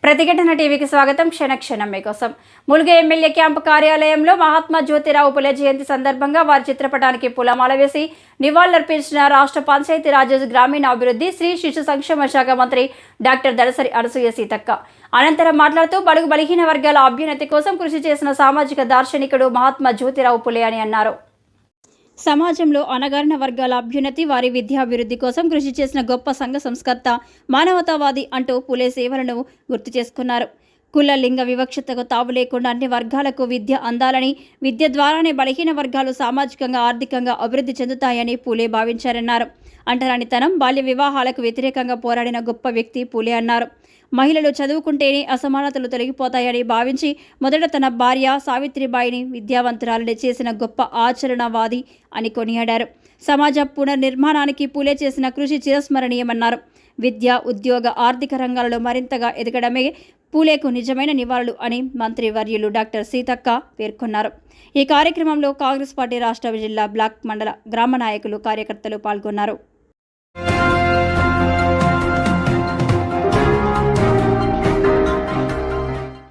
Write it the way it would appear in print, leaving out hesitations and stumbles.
ప్రతిఘటన టీవీకి స్వాగతం. క్షణక్షణం మీకోసం. ములుగు ఎమ్మెల్యే క్యాంపు కార్యాలయంలో మహాత్మా జ్యోతిరావు పులే జయంతి సందర్భంగా వారి చిత్రపటానికి పూలమాల వేసి నివాళులర్పించిన రాష్ట్ర పంచాయతీరాజ్ గ్రామీణాభివృద్ధి శ్రీ శిశు సంక్షేమ శాఖ మంత్రి డాక్టర్ దళసరి అనసూయ సీతక్క. అనంతరం మాట్లాడుతూ బడుగు బలహీన వర్గాల అభ్యున్నతి కోసం కృషి చేసిన సామాజిక దార్శనికుడు మహాత్మా జ్యోతిరావు పులే అని అన్నారు. సమాజంలో అణగారిన వర్గాల అభ్యున్నతి, వారి విద్యాభివృద్ధి కోసం కృషి చేసిన గొప్ప సంఘ సంస్కర్త, మానవతావాది అంటూ పులే సేవలను గుర్తు చేసుకున్నారు. కుల లింగ వివక్షతకు తావు లేకుండా అన్ని వర్గాలకు విద్య అందాలని, విద్య ద్వారానే బలహీన వర్గాలు సామాజికంగా ఆర్థికంగా అభివృద్ధి చెందుతాయని పూలే భావించారన్నారు. అంటరానితనం, బాల్య వివాహాలకు వ్యతిరేకంగా పోరాడిన గొప్ప వ్యక్తి పూలే అన్నారు. మహిళలు చదువుకుంటేనే అసమానతలు తొలగిపోతాయని భావించి మొదట తన భార్య సావిత్రిబాయిని విద్యావంతురాలని చేసిన గొప్ప ఆచరణవాది అని కొనియాడారు. సమాజ పునర్నిర్మాణానికి పూలే చేసిన కృషి చిరస్మరణీయమన్నారు. విద్య, ఉద్యోగ, ఆర్థిక రంగాలలో మరింతగా ఎదగడమే పూలేకు నిజమైన నివాళులు అని మంత్రి వర్యులు డాక్టర్ సీతక్క పేర్కొన్నారు. ఈ కార్యక్రమంలో కాంగ్రెస్ పార్టీ రాష్ట్ర జిల్లా, బ్లాక్, మండల, గ్రామ నాయకులు, కార్యకర్తలు పాల్గొన్నారు.